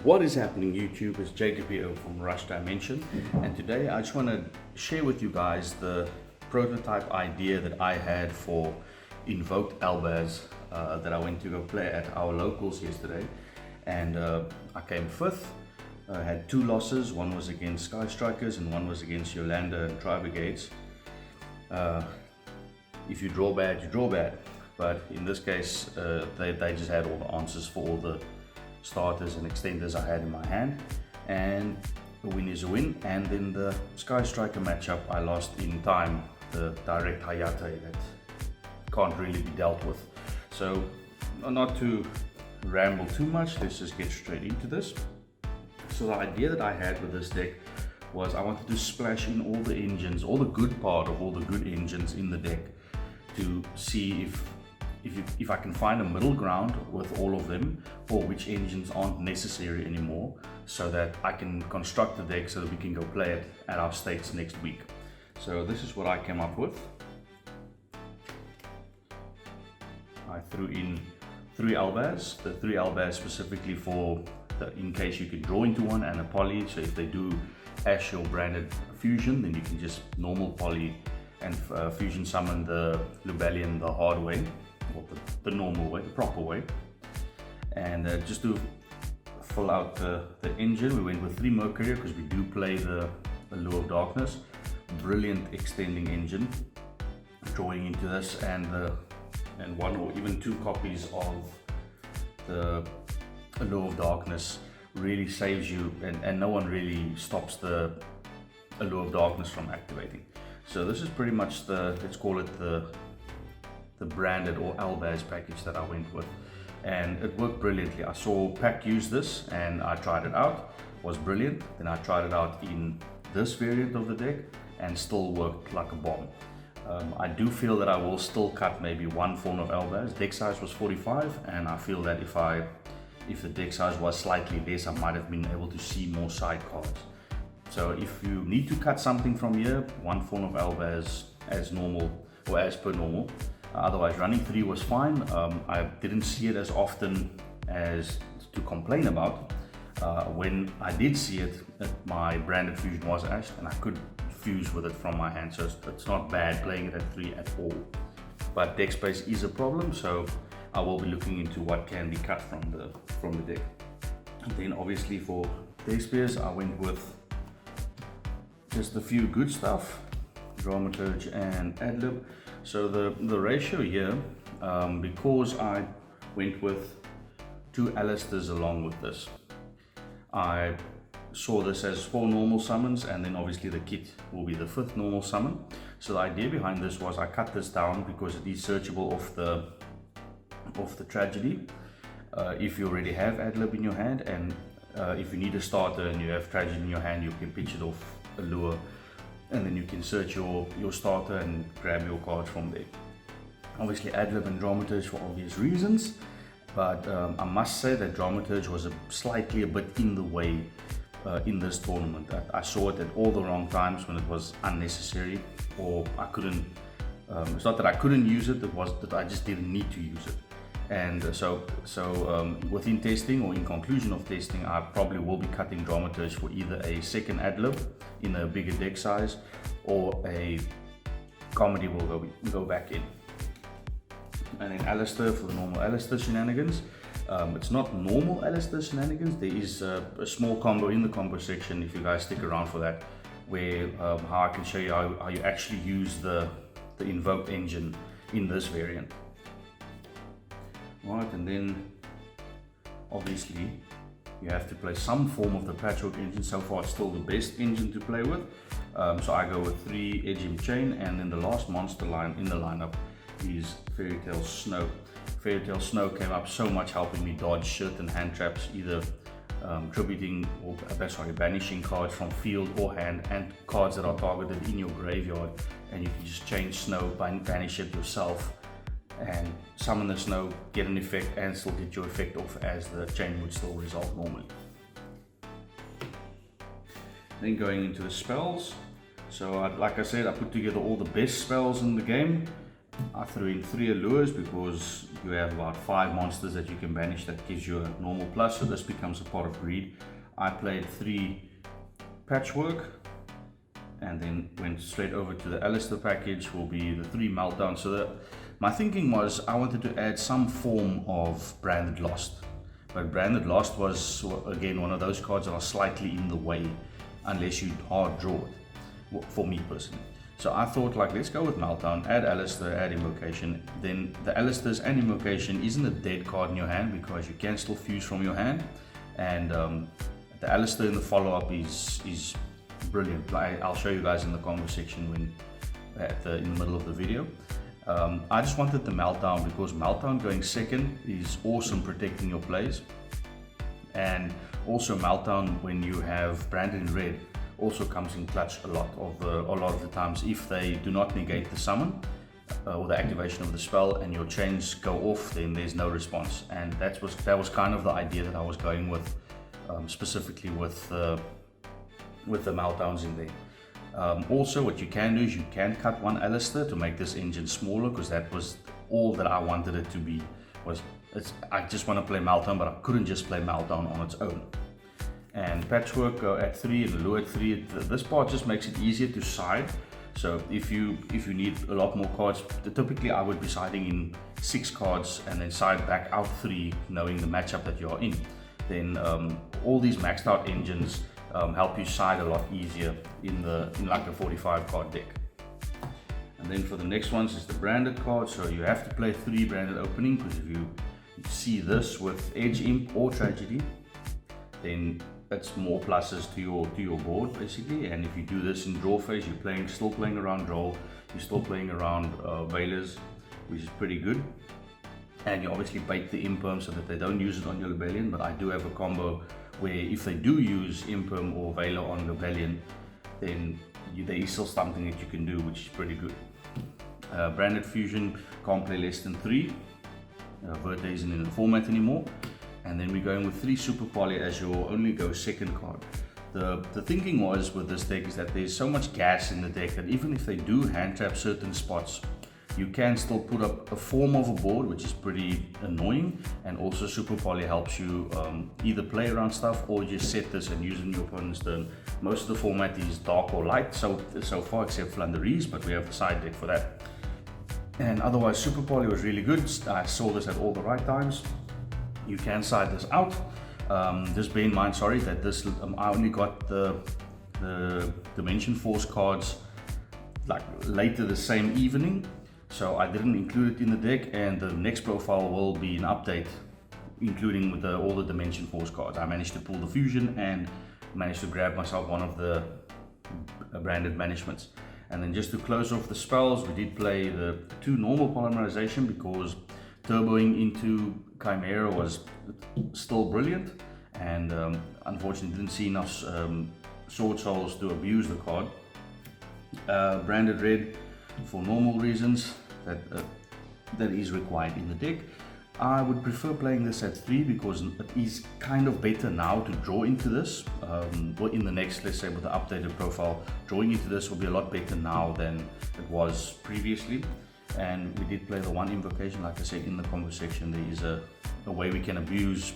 What is happening YouTube? It's JDPO from Rush Dimension, and today I just want to share with you guys the prototype idea that I had for Invoked Albaz that I went to go play at our locals yesterday, and I came fifth. I had two losses. One was against Sky Strikers and one was against Yolanda and Tri-Brigades. If you draw bad, you draw bad, but in this case they just had all the answers for all the starters and extenders I had in my hand, and a win is a win. And then the Sky Striker matchup I lost in time, the direct Hayate that can't really be dealt with. So not to ramble too much, let's just get straight into this. So the idea that I had with this deck was I wanted to splash in all the engines, all the good part of all the good engines in the deck, to see if I can find a middle ground with all of them, or which engines aren't necessary anymore, so that I can construct the deck so that we can go play it at our states next week. So this is what I came up with. I threw in 3 Albaz, the 3 Albaz specifically for in case you can draw into one, and a poly, so if they do Ash or branded fusion, then you can just normal poly and fusion summon the Lubellian the hard way, or the normal way, the proper way. And just to fill out the engine, we went with 3 Mercury because we do play the Allure of Darkness. Brilliant extending engine, drawing into this, and 1 or even 2 copies of the Allure of Darkness really saves you, and no one really stops the Allure of Darkness from activating. So this is pretty much the, let's call it the branded or Albaz package that I went with, and it worked brilliantly. I saw Pack use this and I tried it out, it was brilliant. Then I tried it out in this variant of the deck and still worked like a bomb. I do feel that I will still cut maybe 1 form of Albaz. Deck size was 45, and I feel that if the deck size was slightly less, I might have been able to see more side cards. So if you need to cut something from here, 1 form of Albaz as normal, or as per normal. Otherwise running 3 was fine. I didn't see it as often as to complain about. When I did see it, my branded fusion was Ash, and I could fuse with it from my hand, so it's not bad playing it at 3 at all. But deck space is a problem, so I will be looking into what can be cut from the deck. And then obviously for Despias, I went with just a few good stuff, Dramaturge and Adlib. So the ratio here, because I went with 2 Aleisters along with this, I saw this as 4 normal summons, and then obviously the kit will be the 5th normal summon. So the idea behind this was I cut this down because it is searchable off the tragedy. If you already have Adlib in your hand, and if you need a starter and you have tragedy in your hand, you can pitch it off Allure, and then you can search your starter and grab your cards from there. Obviously Adlib and Dramaturge for obvious reasons, but I must say that Dramaturge was slightly a bit in the way in this tournament. I saw it at all the wrong times when it was unnecessary, or I couldn't, it's not that I couldn't use it, it was that I just didn't need to use it. And so within testing, or in conclusion of testing, I probably will be cutting Dramaturge for either a second Adlib in a bigger deck size, or a comedy will go back in. And then Aleister for the normal Aleister shenanigans. It's not normal Aleister shenanigans. There is a small combo in the combo section, if you guys stick around for that, where how I can show you how you actually use the invoked engine in this variant. Right, and then obviously you have to play some form of the Patchwork engine. So far it's still the best engine to play with. So I go with 3 Edgem Chain, and then the last monster line in the lineup is Fairy Tale Snow. Fairy Tale Snow came up so much, helping me dodge shit and hand traps, either tributing or banishing cards from field or hand, and cards that are targeted in your graveyard, and you can just change Snow, banish it yourself, and summon the Snow, get an effect, and still get your effect off as the chain would still resolve normally. Then going into the spells, so like I said, I put together all the best spells in the game, I threw in 3 allures because you have about 5 monsters that you can banish that gives you a normal plus, so this becomes a pot of greed. I played 3 patchwork and then went straight over to the Aleister package, will be the 3 meltdown. So my thinking was I wanted to add some form of branded lost, but branded lost was again one of those cards that are slightly in the way unless you hard draw it, for me personally. So I thought, like, let's go with meltdown, add Aleister, add invocation. Then the Aleisters and invocation isn't a dead card in your hand because you can still fuse from your hand, and the Aleister in the follow-up is brilliant. I'll show you guys in the comment section when in the middle of the video. I just wanted the meltdown because meltdown going second is awesome protecting your plays, and also meltdown when you have branded in red also comes in clutch a lot of the times if they do not negate the summon or the activation of the spell and your chains go off, then there's no response, and that was kind of the idea that I was going with, specifically with the meltdowns in there. Also, what you can do is you can cut 1 Aleister to make this engine smaller, because that was all that I wanted it to be. I just want to play meltdown, but I couldn't just play meltdown on its own. And patchwork at 3 and allure at 3. This part just makes it easier to side. So if you need a lot more cards, typically I would be siding in 6 cards and then side back out 3, knowing the matchup that you are in. Then all these maxed out engines help you side a lot easier in like a 45 card deck. And then for the next ones is the branded card. So you have to play 3 branded opening, because if you see this with Edge Imp or Tragedy, then it's more pluses to your board basically. And if you do this in draw phase, you're still playing around draw, you're still playing around Veilers, which is pretty good. And you obviously bait the Imperm so that they don't use it on your Rebellion, but I do have a combo where if they do use Imperm or Veiler on Rebellion, then there is still something that you can do, which is pretty good. Branded Fusion can't play less than 3. Vert isn't in the format anymore. And then we're going with 3 Super Poly as your only go second card. The thinking was with this deck is that there's so much gas in the deck that even if they do hand trap certain spots, you can still put up a form of a board, which is pretty annoying. And also Super Poly helps you either play around stuff or just set this and use it in your opponent's turn. Most of the format is dark or light so far, except Flanderies, but we have a side deck for that. And otherwise Super Poly was really good. I saw this at all the right times. You can side this out. Just bear in mind, sorry, that this I only got the Dimension Force cards like later the same evening, so I didn't include it in the deck, and the next profile will be an update including with all the Dimension Force cards. I managed to pull the fusion and managed to grab myself one of the branded managements. And then just to close off the spells, we did play the 2 normal polymerization because turboing into Chimera was still brilliant, and unfortunately didn't see enough Sword Souls to abuse the card. Branded red for normal reasons that is required in the deck. I would prefer playing this at 3 because it is kind of better now to draw into this. Or in the next, let's say with the updated profile, drawing into this will be a lot better now than it was previously. And we did play the 1 invocation, like I said in the combo section. There is a way we can abuse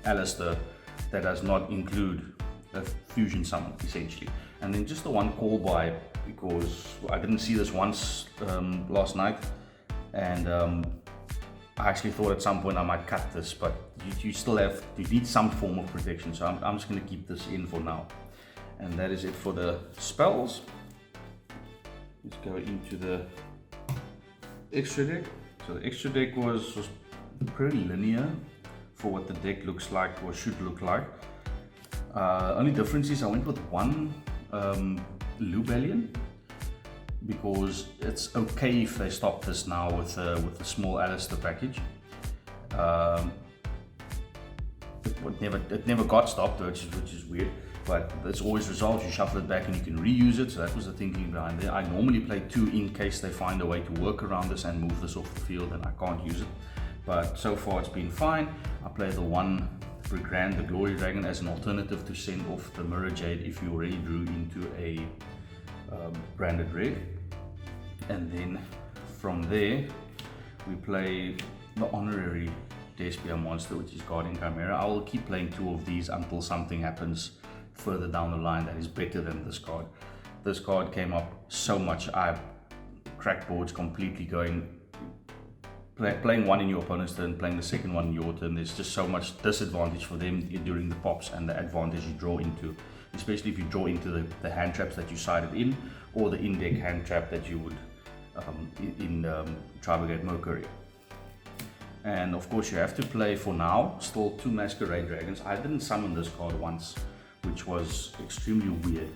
Aleister that does not include a fusion summon essentially. And then just the 1 call by, because I didn't see this once last night, and I actually thought at some point I might cut this, but you need some form of protection, so I'm just going to keep this in for now. And that is it for the spells. Let's go into the extra deck. So the extra deck was pretty linear for what the deck looks like or should look like. Only difference is I went with 1 Lubellion, because it's okay if they stop this now with the small Aleister package. It never got stopped, which is weird, but it's always resolved. You shuffle it back and you can reuse it, so that was the thinking behind it. I normally play 2 in case they find a way to work around this and move this off the field and I can't use it, but so far it's been fine. I play the 1 Brigand, the Glory Dragon, as an alternative to send off the Mirror Jade if you already drew into a branded red. And then from there, we play the honorary Despia monster, which is Guardian Chimera. I will keep playing 2 of these until something happens further down the line that is better than this card. This card came up so much. I cracked boards completely, playing one in your opponent's turn, playing the second one in your turn. There's just so much disadvantage for them during the pops, and the advantage you draw into, especially if you draw into the hand traps that you sided in, or the in-deck hand trap that you would in Tri-Brigade Mercury. And of course you have to play, for now, still 2 Masquerade Dragons. I didn't summon this card once, which was extremely weird.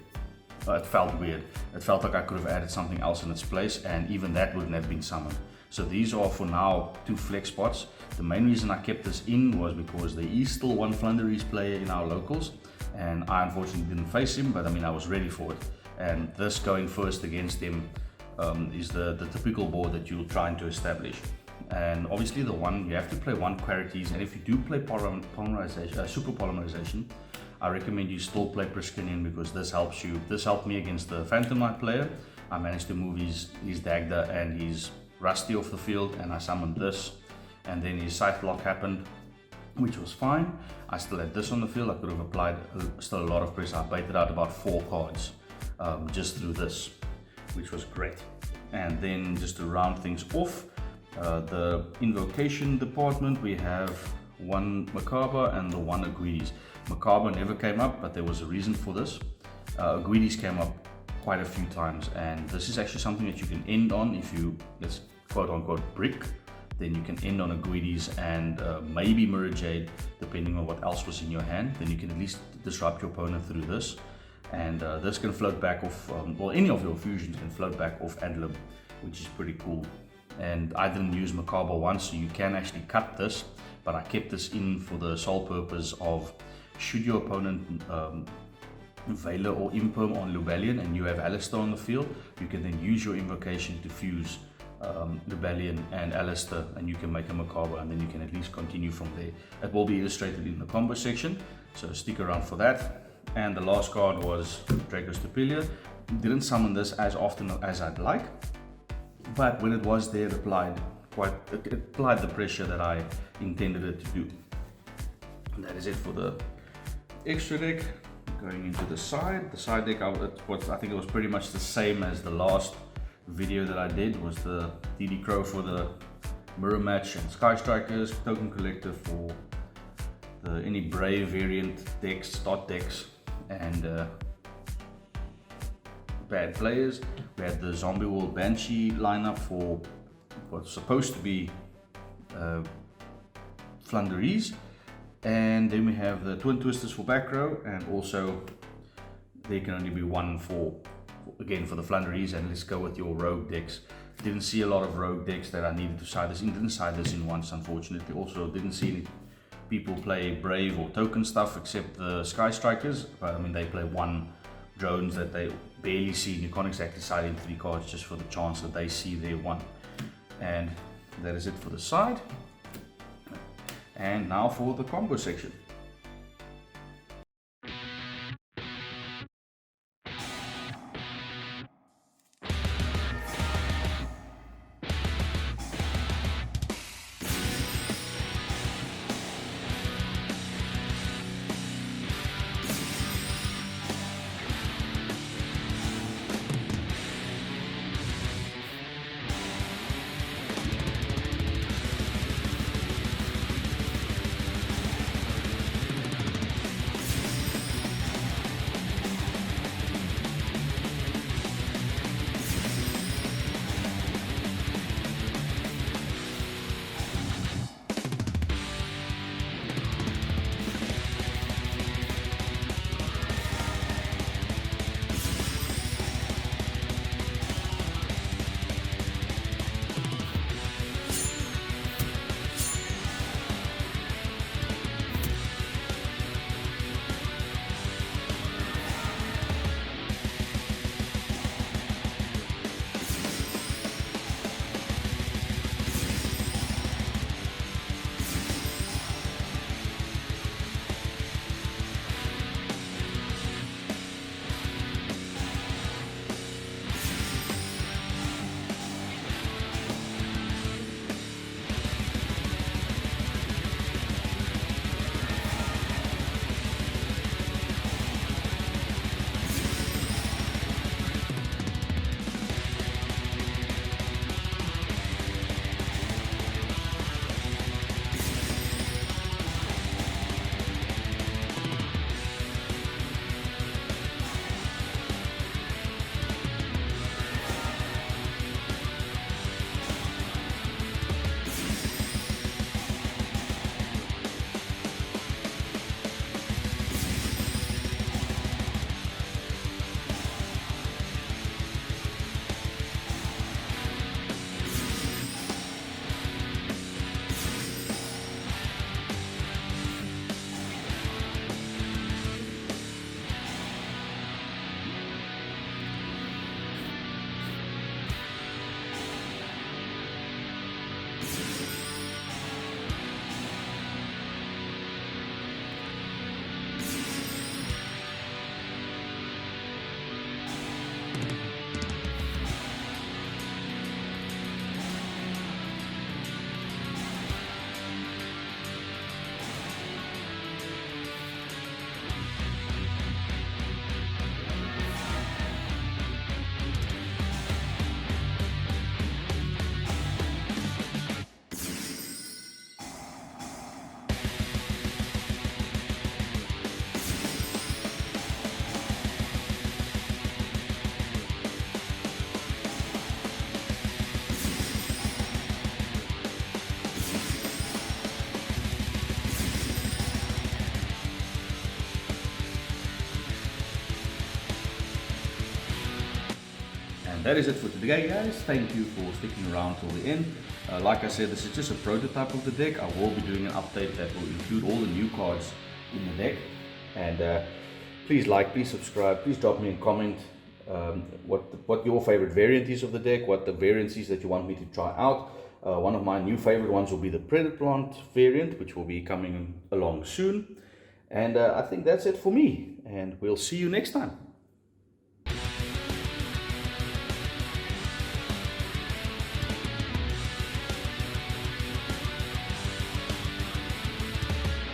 It felt weird. It felt like I could have added something else in its place, and even that wouldn't have been summoned. So these are for now 2 flex spots. The main reason I kept this in was because there is still one Flanderies player in our locals, and I unfortunately didn't face him, but I mean I was ready for it. And this going first against him is the typical board that you're trying to establish. And obviously you have to play 1 Quarities, and if you do play super polymerization, I recommend you still play Priskinian, because this helps you. This helped me against the Phantom Knight player. I managed to move his Dagda and his Rusty off the field, and I summoned this, and then his Scythe Block happened, which was fine. I still had this on the field. I could have applied still a lot of pressure. I baited out about 4 cards just through this, which was great. And then just to round things off, the invocation department, we have 1 Macabre and the 1 Aguidis. Macabre never came up, but there was a reason for this. Aguidis came up quite a few times, and this is actually something that you can end on. If you, let's quote unquote brick, then you can end on Aguidis and maybe Mirror Jade, depending on what else was in your hand. Then you can at least disrupt your opponent through this, and this can float back off, well, any of your fusions can float back off Adlib, which is pretty cool. And I didn't use Macabre once, so you can actually cut this, but I kept this in for the sole purpose of, should your opponent Veiler or Imperm on Lubellion and you have Aleister on the field, you can then use your invocation to fuse Lubellion and Aleister, and you can make a Macabre, and then you can at least continue from there. It will be illustrated in the combo section, so stick around for that. And the last card was Draco's Tupilia. Didn't summon this as often as I'd like, but when it was there, it applied the pressure that I intended it to do. And that is it for the extra deck. Going into the side deck, I think it was pretty much the same as the last video that I did. Was the DD Crow for the Mirror Match, and Sky Strikers, Token Collector for any Brave variant decks, start decks, and bad players. We had the Zombie World Banshee lineup for what's supposed to be Flanderies. And then we have the Twin Twisters for back row, and also there can only be 1 for the Flanderies. And let's go with your rogue decks. Didn't see a lot of rogue decks that I needed to side this in. Didn't side this in once, unfortunately. Also didn't see any people play Brave or token stuff except the Sky Strikers. But I mean, they play 1 drones that they barely see, and you can't exactly side in 3 cards just for the chance that they see their 1. And that is it for the side. And now for the combo section. that is it for today, guys. Thank you for sticking around till the end. Like I said, this is just a prototype of the deck. I will be doing an update that will include all the new cards in the deck. And please like, please subscribe, please drop me a comment what your favorite variant is of the deck, what the variants is that you want me to try out. One of my new favorite ones will be the Predator Plant variant, which will be coming along soon. And I think that's it for me, and we'll see you next time.